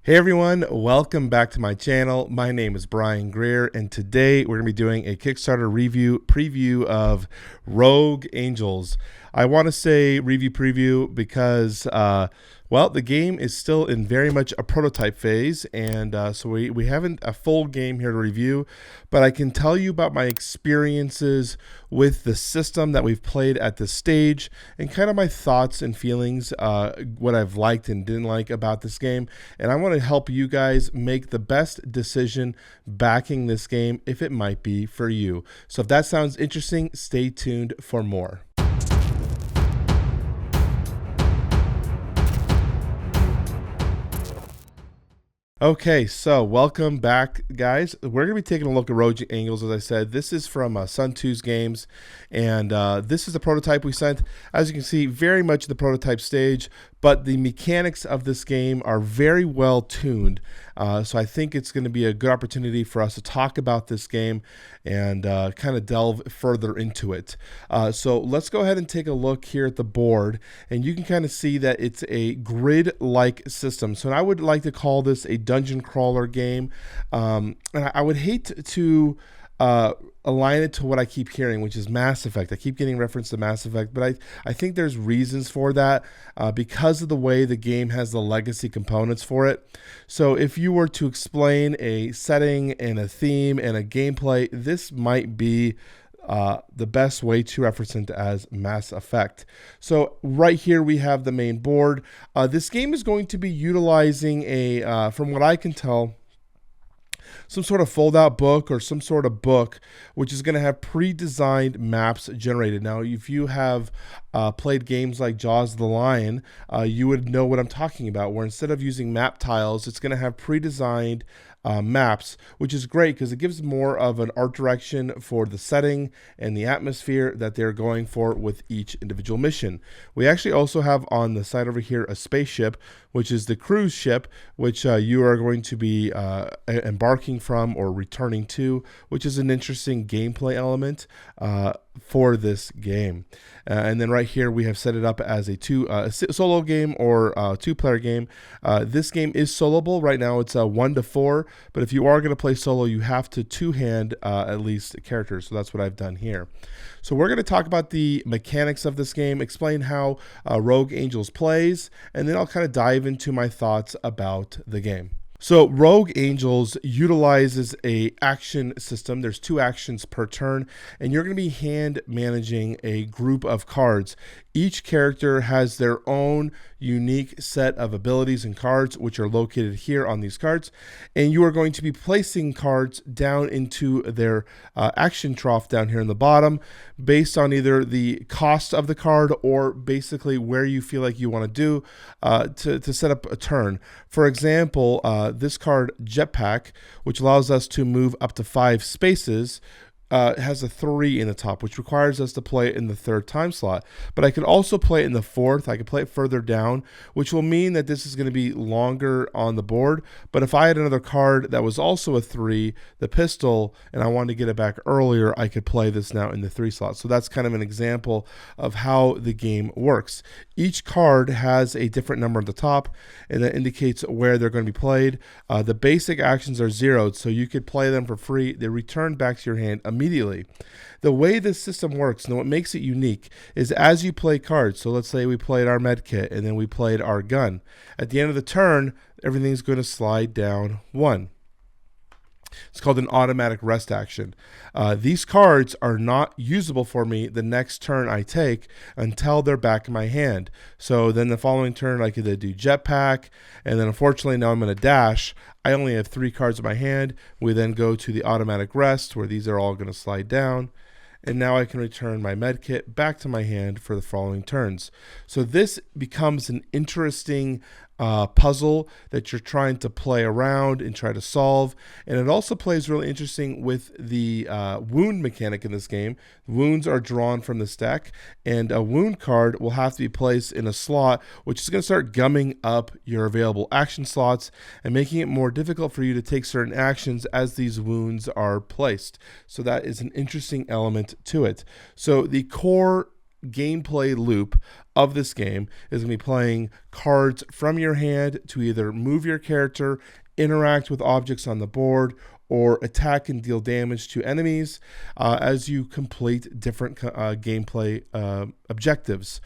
Hey everyone, welcome back to my channel. My name is Brian Greer, and today we're going to be doing a Kickstarter preview of Rogue Angels. I want to say review preview because, well, the game is still in very much a prototype phase, and so we haven't a full game here to review, but I can tell you about my experiences with the system that we've played at this stage and kind of my thoughts and feelings, what I've liked and didn't like about this game. And I want to help you guys make the best decision backing this game if it might be for you. So if that sounds interesting, stay tuned for more. Okay, so welcome back, guys. We're going to be taking a look at Rogue Angels, as I said. This is from Sun 2's games, and this is the prototype we sent. As you can see, very much the prototype stage, but the mechanics of this game are very well tuned. So I think it's going to be a good opportunity for us to talk about this game and kind of delve further into it. So let's go ahead and take a look here at the board, and you can kind of see that it's a grid-like system. So I would like to call this a dungeon crawler game. And I would hate to align it to what I keep hearing, which is Mass Effect. I keep getting reference to Mass Effect, but I think there's reasons for that because of the way the game has the legacy components for it. So if you were to explain a setting and a theme and a gameplay, this might be the best way to reference it as Mass Effect. So right here we have the main board. This game is going to be utilizing a, from what I can tell, some sort of fold-out book or some sort of book, which is going to have pre-designed maps generated. Now, if you have played games like Jaws of the Lion, you would know what I'm talking about, where instead of using map tiles, it's going to have pre-designed maps, which is great because it gives more of an art direction for the setting and the atmosphere that they're going for with each individual mission. We actually also have on the side over here a spaceship, which is the cruise ship, which you are going to be embarking from or returning to, which is an interesting gameplay element for this game. And then right here we have set it up as a solo game or two-player game. This game is soloable. Right now it's 1 to 4, but if you are going to play solo, you have to two-hand at least characters. So that's what I've done here. So we're going to talk about the mechanics of this game, explain how Rogue Angels plays, and then I'll kind of dive into my thoughts about the game. So Rogue Angels utilizes a action system. There's 2 actions per turn, and you're going to be hand managing a group of cards. Each character has their own unique set of abilities and cards, which are located here on these cards. And you are going to be placing cards down into their action trough down here in the bottom based on either the cost of the card or basically where you feel like you want to do to set up a turn. For example, this card, Jetpack, which allows us to move up to 5 spaces, has a 3 in the top, which requires us to play it in the 3rd time slot. But I could also play it in the 4th. I could play it further down, which will mean that this is going to be longer on the board. But if I had another card that was also a 3, the pistol, and I wanted to get it back earlier, I could play this now in the 3 slot. So that's kind of an example of how the game works. Each card has a different number at the top, and that indicates where they're going to be played. The basic actions are zeroed, so you could play them for free. They return back to your hand immediately. The way this system works and what makes it unique is as you play cards, so let's say we played our med kit and then we played our gun. At the end of the turn, everything's going to slide down 1. It's called an automatic rest action. These cards are not usable for me the next turn I take until they're back in my hand. So then the following turn I could do Jetpack, and then unfortunately now I'm going to dash. I only have 3 cards in my hand. We then go to the automatic rest where these are all going to slide down. And now I can return my med kit back to my hand for the following turns. So this becomes an interesting puzzle that you're trying to play around and try to solve. And it also plays really interesting with the wound mechanic in this game. Wounds are drawn from this deck, and a wound card will have to be placed in a slot, which is going to start gumming up your available action slots and making it more difficult for you to take certain actions as these wounds are placed. So that is an interesting element to it. So the core gameplay loop of this game is going to be playing cards from your hand to either move your character, interact with objects on the board, or attack and deal damage to enemies as you complete different gameplay objectives.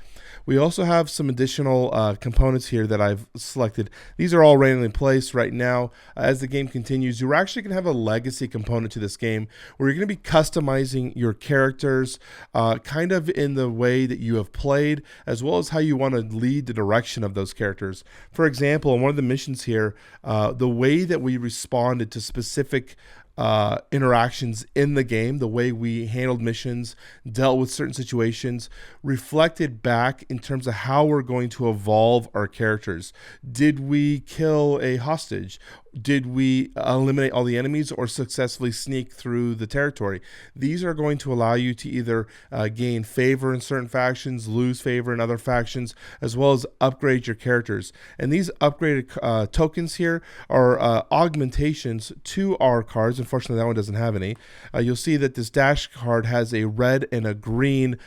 We also have some additional components here that I've selected. These are all randomly placed right now. As the game continues, you're actually going to have a legacy component to this game where you're going to be customizing your characters kind of in the way that you have played, as well as how you want to lead the direction of those characters. For example, in one of the missions here, the way that we responded to specific interactions in the game, the way we handled missions, dealt with certain situations, reflected back in terms of how we're going to evolve our characters. Did we kill a hostage? Did we eliminate all the enemies or successfully sneak through the territory? These are going to allow you to either gain favor in certain factions, lose favor in other factions, as well as upgrade your characters. And these upgraded tokens here are augmentations to our cards. Unfortunately, that one doesn't have any. You'll see that this dash card has a red and a green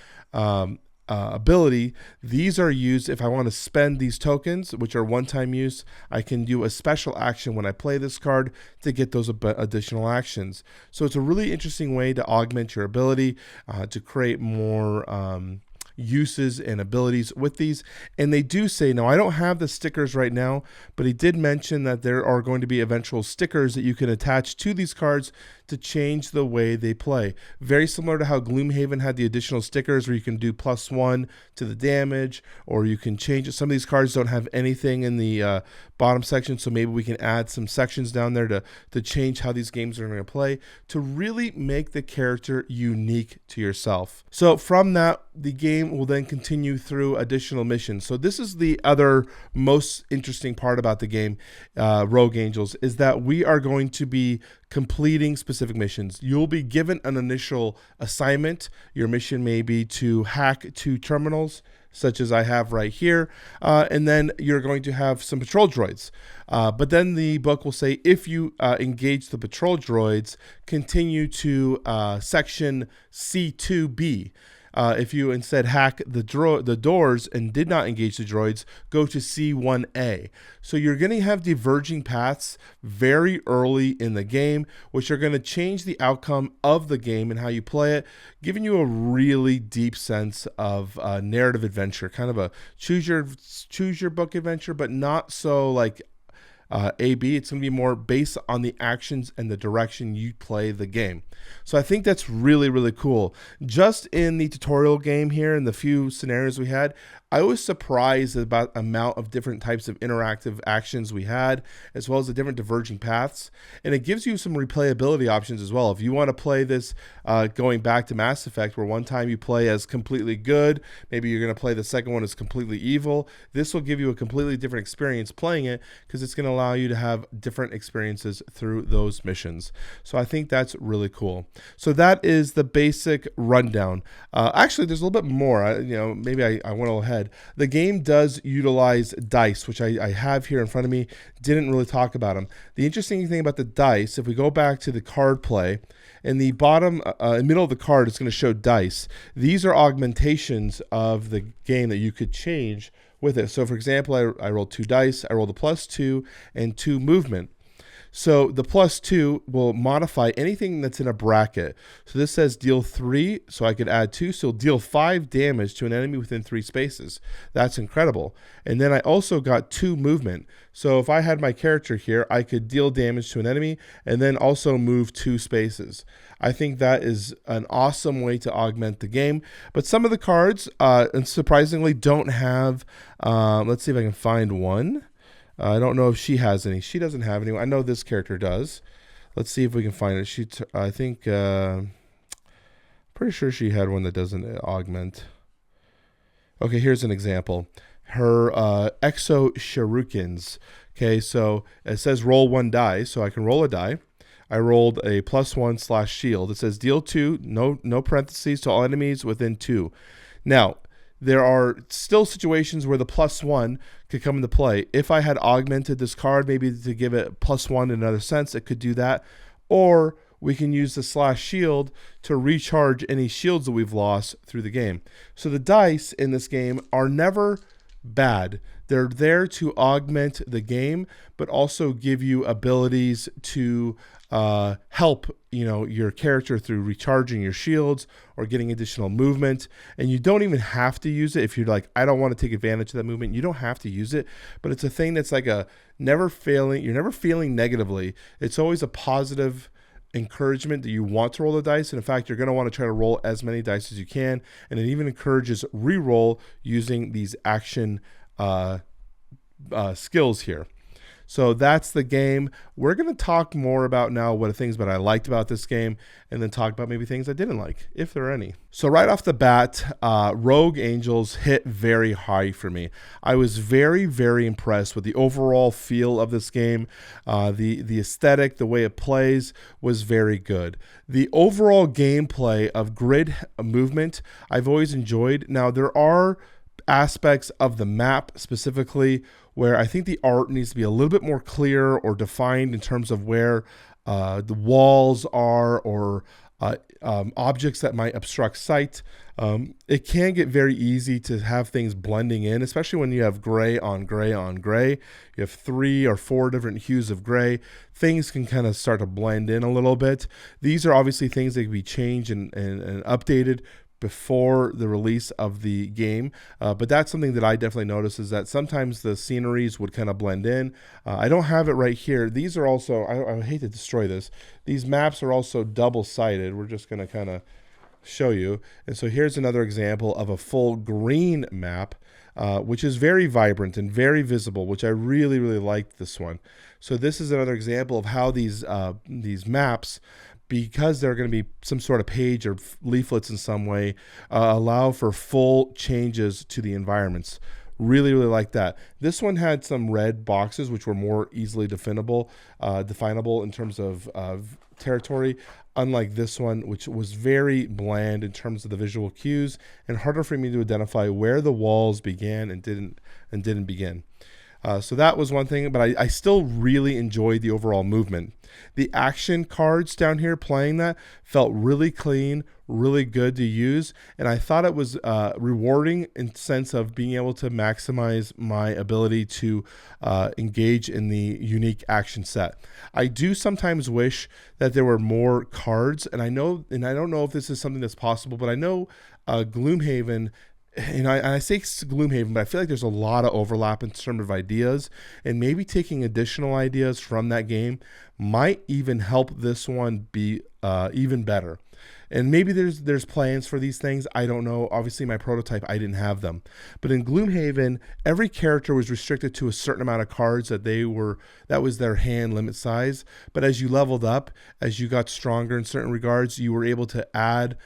ability. These are used if I want to spend these tokens, which are one-time use. I can do a special action when I play this card to get those additional actions. So it's a really interesting way to augment your ability, to create more uses and abilities with these. And they do say, now I don't have the stickers right now, but he did mention that there are going to be eventual stickers that you can attach to these cards to change the way they play. Very similar to how Gloomhaven had the additional stickers where you can do +1 to the damage, or you can change it. Some of these cards don't have anything in the bottom section, so maybe we can add some sections down there to change how these games are going to play, to really make the character unique to yourself. So from that, the game will then continue through additional missions. So this is the other most interesting part about the game, Rogue Angels, is that we are going to be completing specific missions. You'll be given an initial assignment. Your mission may be to hack 2 terminals, such as I have right here, and then you're going to have some patrol droids. But then the book will say, if you engage the patrol droids, continue to section C2B. If you instead hack the doors and did not engage the droids, go to C1A. So you're going to have diverging paths very early in the game, which are going to change the outcome of the game and how you play it, giving you a really deep sense of narrative adventure, kind of a choose your book adventure, but not so like A/B. It's going to be more based on the actions and the direction you play the game. So I think that's really, really cool. Just in the tutorial game here and the few scenarios we had, I was surprised about the amount of different types of interactive actions we had, as well as the different diverging paths. And it gives you some replayability options as well. If you want to play this going back to Mass Effect, where one time you play as completely good, maybe you're going to play the second one as completely evil, this will give you a completely different experience playing it, because it's going to allow you to have different experiences through those missions. So I think that's really cool. So that is the basic rundown. Actually, there's a little bit more. Maybe I went a little ahead. The game does utilize dice, which I have here in front of me. Didn't really talk about them. The interesting thing about the dice, if we go back to the card play, in the bottom middle of the card, it's going to show dice. These are augmentations of the game that you could change with it. So for example, I rolled 2 dice. I rolled a +2 and 2 movement. So the +2 will modify anything that's in a bracket. So this says deal 3, so I could add 2, so deal 5 damage to an enemy within 3 spaces. That's incredible. And then I also got 2 movement. So if I had my character here, I could deal damage to an enemy and then also move 2 spaces. I think that is an awesome way to augment the game. But some of the cards, surprisingly, don't have, let's see if I can find one. I don't know if she has any. She doesn't have any. I know this character does. Let's see if we can find it. I think, pretty sure she had one that doesn't augment. Okay, here's an example. Her Exo Shurikens. Okay, so it says roll 1 die, so I can roll a die. I rolled a +1/shield. It says deal 2, no parentheses, to all enemies within 2. Now, there are still situations where the +1 could come into play. If I had augmented this card, maybe to give it +1 in another sense, it could do that. Or we can use the slash shield to recharge any shields that we've lost through the game. So the dice in this game are never bad. They're there to augment the game, but also give you abilities to help your character through recharging your shields or getting additional movement. And you don't even have to use it if you're like, I don't want to take advantage of that movement. You don't have to use it, but it's a thing that's like a never failing. You're never feeling negatively. It's always a positive encouragement that you want to roll the dice, and in fact you're going to want to try to roll as many dice as you can, and it even encourages re-roll using these action skills here. So that's the game. We're going to talk more about now what things that I liked about this game, and then talk about maybe things I didn't like, if there are any. So right off the bat, Rogue Angels hit very high for me. I was very, very impressed with the overall feel of this game. The aesthetic, the way it plays was very good. The overall gameplay of grid movement, I've always enjoyed. Now, there are aspects of the map specifically where I think the art needs to be a little bit more clear or defined in terms of where the walls are, or objects that might obstruct sight. It can get very easy to have things blending in, especially when you have gray on gray on gray. You have 3 or 4 different hues of gray. Things can kind of start to blend in a little bit. These are obviously things that can be changed and updated before the release of the game, but that's something that I definitely noticed, is that sometimes the sceneries would kind of blend in. I don't have it right here. These are also, I hate to destroy this, these maps are also double-sided. We're just going to kind of show you. And so here's another example of a full green map, which is very vibrant and very visible, which I really, really liked this one. So this is another example of how these maps, because they're going to be some sort of page or leaflets in some way, allow for full changes to the environments. Really, really like that. This one had some red boxes, which were more easily definable in terms of territory, unlike this one, which was very bland in terms of the visual cues and harder for me to identify where the walls began and didn't begin. So that was one thing, but I still really enjoyed the overall movement. The action cards down here playing that felt really clean, really good to use, and I thought it was rewarding in the sense of being able to maximize my ability to engage in the unique action set. I do sometimes wish that there were more cards, and I don't know if this is something that's possible, but I know Gloomhaven, and I say Gloomhaven, but I feel like there's a lot of overlap in terms of ideas, and maybe taking additional ideas from that game might even help this one be even better. And maybe there's plans for these things. I don't know. Obviously, my prototype, I didn't have them. But in Gloomhaven, every character was restricted to a certain amount of cards that was their hand limit size. But as you leveled up, as you got stronger in certain regards, you were able to add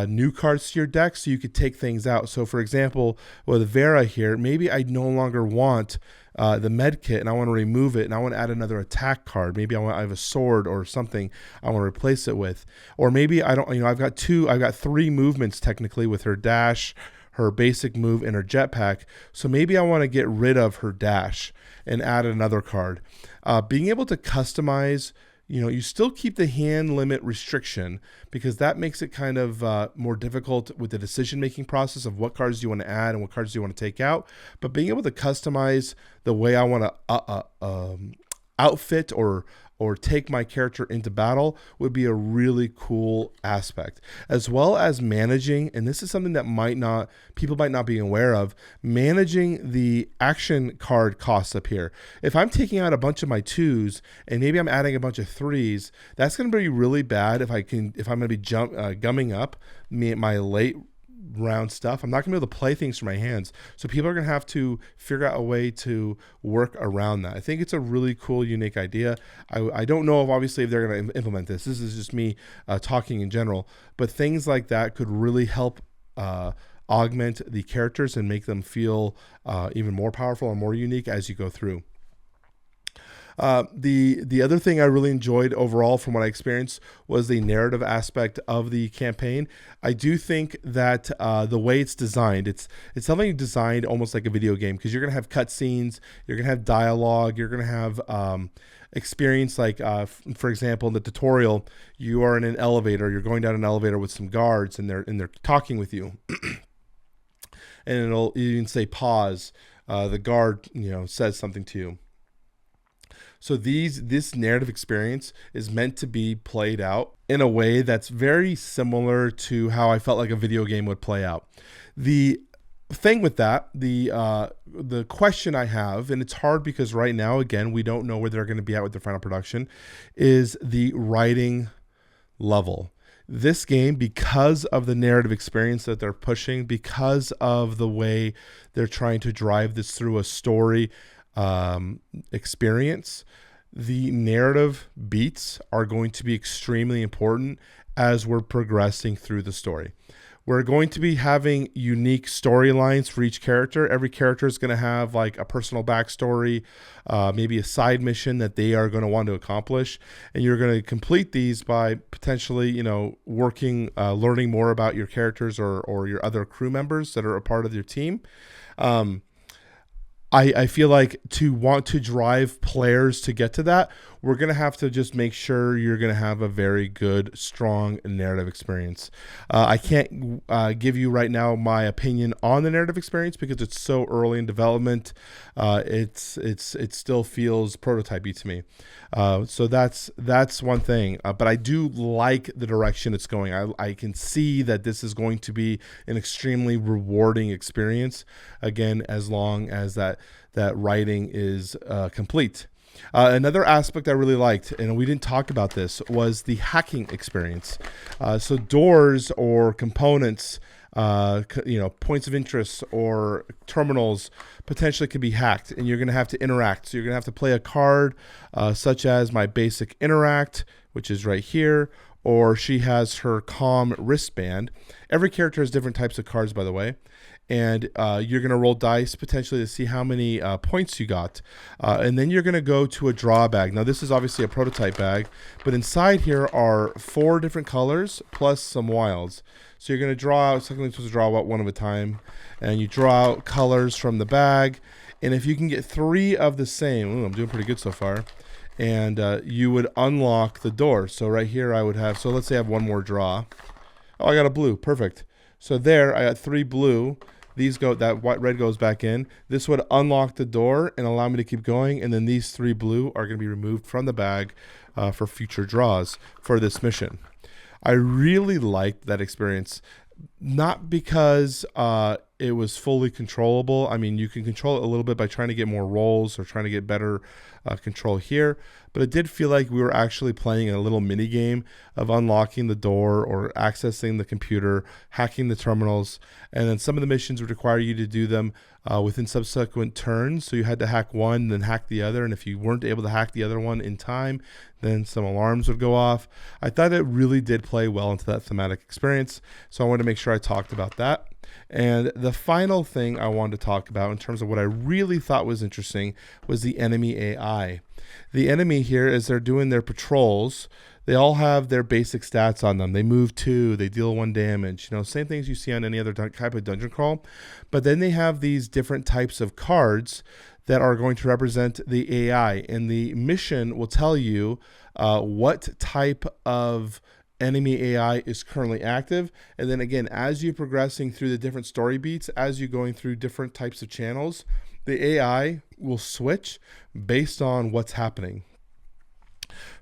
new cards to your deck, so you could take things out. So for example, with Vera here, maybe I no longer want the med kit and I want to remove it and I want to add another attack card. Maybe I have a sword or something I want to replace it with. Or maybe I don't, I've got 3 movements technically with her dash, her basic move, and her jetpack. So maybe I want to get rid of her dash and add another card. Being able to customize, you still keep the hand limit restriction, because that makes it kind of more difficult with the decision-making process of what cards do you want to add and what cards do you want to take out. But being able to customize the way I want to outfit or take my character into battle would be a really cool aspect, as well as managing, and this is something that people might not be aware of, managing the action card costs up here. If I'm taking out a bunch of my 2s and maybe I'm adding a bunch of 3s, that's going to be really bad if I'm going to be gumming up my late round stuff. I'm not gonna be able to play things from my hands, so people are gonna have to figure out a way to work around that. I think it's a really cool, unique idea. I don't know if obviously if they're gonna implement this. This is just me talking in general, but things like that could really help augment the characters and make them feel even more powerful and more unique as you go through. The other thing I really enjoyed overall from what I experienced was the narrative aspect of the campaign. I do think that the way it's designed, it's something designed almost like a video game, because you're gonna have cutscenes, you're gonna have dialogue, you're gonna have experience like for example, in the tutorial, you are in an elevator, you're going down an elevator with some guards, and they're talking with you, and it'll even say pause. The guard says something to you. So this narrative experience is meant to be played out in a way that's very similar to how I felt like a video game would play out. The thing with that, the question I have, and it's hard because right now, again, we don't know where they're going to be at with their final production, is the writing level. This game, because of the narrative experience that they're pushing, because of the way they're trying to drive this through a story experience, the narrative beats are going to be extremely important as we're progressing through the story. We're going to be having unique storylines for each character. Every character is going to have like a personal backstory, maybe a side mission that they are going to want to accomplish. And you're going to complete these by potentially, working, learning more about your characters or your other crew members that are a part of your team. I feel like to want to drive players to get to that, we're going to have to just make sure you're going to have a very good, strong narrative experience. I can't give you right now my opinion on the narrative experience because it's so early in development. It still feels prototypey to me. So that's one thing. But I do like the direction it's going. I can see that this is going to be an extremely rewarding experience. Again, as long as that writing is complete. Another aspect I really liked, and we didn't talk about this, was the hacking experience. So doors or components, points of interest or terminals potentially could be hacked, and you're going to have to interact. So you're going to have to play a card such as my basic interact, which is right here, or she has her calm wristband. Every character has different types of cards, by the way. And you're going to roll dice potentially to see how many points you got. And then you're going to go to a draw bag. Now, this is obviously a prototype bag, but inside here are 4 different colors plus some wilds. So you're going to draw out, something you're supposed to draw out one at a time, and you draw out colors from the bag. And if you can get 3 of the same, I'm doing pretty good so far, and you would unlock the door. So right here I would have, so let's say I have one more draw. Oh, I got a blue, perfect. So there, I got 3 blue. These go, that white red goes back in. This would unlock the door and allow me to keep going. And then these 3 blue are going to be removed from the bag for future draws for this mission. I really liked that experience, not because it was fully controllable. I mean, you can control it a little bit by trying to get more rolls or trying to get better control here. But it did feel like we were actually playing a little mini game of unlocking the door or accessing the computer, hacking the terminals. And then some of the missions would require you to do them within subsequent turns. So you had to hack one, then hack the other. And if you weren't able to hack the other one in time, then some alarms would go off. I thought it really did play well into that thematic experience. So I wanted to make sure I talked about that. And the final thing I wanted to talk about in terms of what I really thought was interesting was the enemy AI. The enemy here, as they're doing their patrols, they all have their basic stats on them. They move 2, they deal 1 damage. Same things you see on any other type of dungeon crawl. But then they have these different types of cards that are going to represent the AI. And the mission will tell you what type of enemy AI is currently active. And then again, as you're progressing through the different story beats, as you're going through different types of channels, the AI will switch based on what's happening.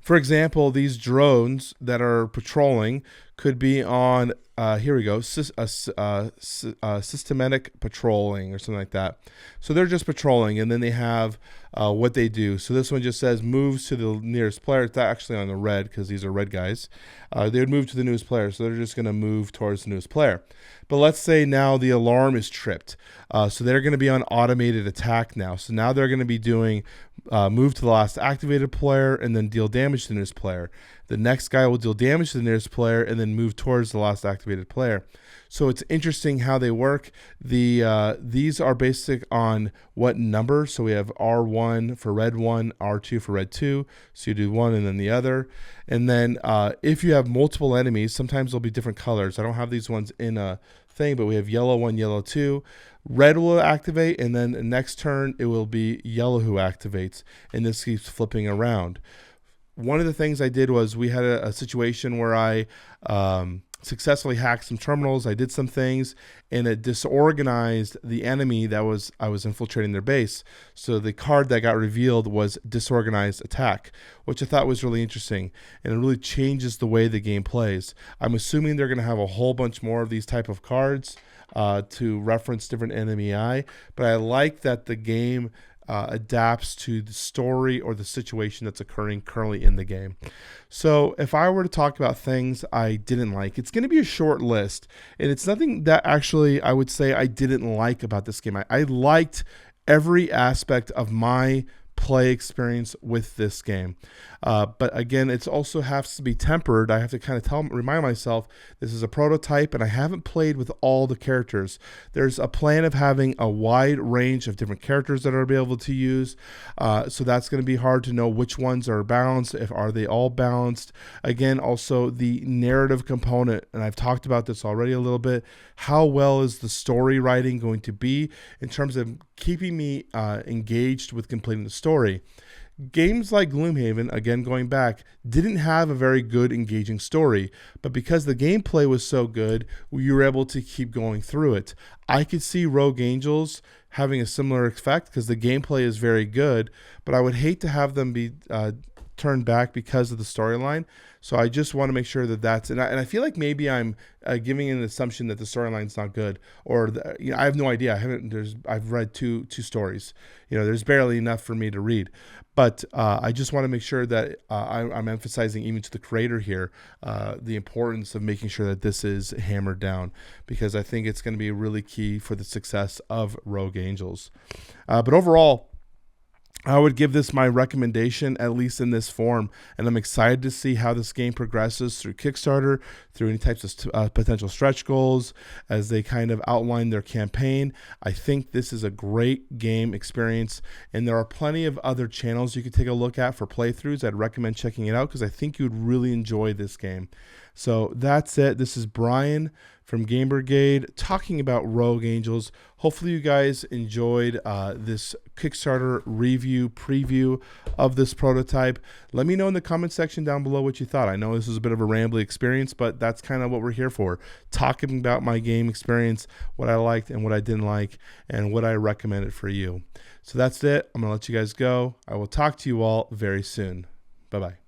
For example, these drones that are patrolling could be on, here we go, systematic patrolling or something like that. So they're just patrolling, and then they have what they do. So this one just says moves to the nearest player. It's actually on the red because these are red guys. They would move to the newest player, so they're just going to move towards the newest player. But let's say now the alarm is tripped. So they're going to be on automated attack now. So now they're going to be doing move to the last activated player, and then deal damage to the nearest player. The next guy will deal damage to the nearest player and then move towards the last activated player. So it's interesting how they work. These are basic on what number. So we have R1 for red 1, R2 for red 2. So you do one and then the other. And then if you have multiple enemies, sometimes they'll be different colors. I don't have these ones in a thing, but we have yellow 1, yellow 2. Red will activate, and then next turn it will be yellow who activates, and this keeps flipping around. One of the things I did was we had a situation where I successfully hacked some terminals. I did some things, and it disorganized the enemy I was infiltrating their base. So the card that got revealed was disorganized attack, which I thought was really interesting, and it really changes the way the game plays. I'm assuming they're going to have a whole bunch more of these type of cards to reference different enemy AI, but I like that the game adapts to the story or the situation that's occurring currently in the game. So if I were to talk about things I didn't like, it's going to be a short list, and it's nothing that actually I would say I didn't like about this game. I liked every aspect of my play experience with this game. But again, it also has to be tempered. I have to kind of remind myself this is a prototype and I haven't played with all the characters. There's a plan of having a wide range of different characters that are able to use. So that's going to be hard to know which ones are balanced. Are they all balanced? Again, also the narrative component, and I've talked about this already a little bit. How well is the story writing going to be in terms of keeping me engaged with completing the story? Games like Gloomhaven, again going back, didn't have a very good engaging story, but because the gameplay was so good, we were able to keep going through it. I could see Rogue Angels having a similar effect because the gameplay is very good, but I would hate to have them be turned back because of the storyline. So I just want to make sure that that's, and I feel like maybe I'm giving an assumption that the storyline's not good, or I have no idea. I've read two stories. There's barely enough for me to read, but I just want to make sure that I'm emphasizing even to the creator here the importance of making sure that this is hammered down, because I think it's going to be really key for the success of Rogue Angels. But overall, I would give this my recommendation, at least in this form, and I'm excited to see how this game progresses through Kickstarter, through any types of potential stretch goals, as they kind of outline their campaign. I think this is a great game experience, and there are plenty of other channels you could take a look at for playthroughs. I'd recommend checking it out because I think you would really enjoy this game. So that's it. This is Brian from Game Brigade talking about Rogue Angels. Hopefully you guys enjoyed this Kickstarter preview of this prototype. Let me know in the comment section down below what you thought. I know this is a bit of a rambly experience, but that's kind of what we're here for. Talking about my game experience, what I liked and what I didn't like, and what I recommended for you. So that's it. I'm going to let you guys go. I will talk to you all very soon. Bye-bye.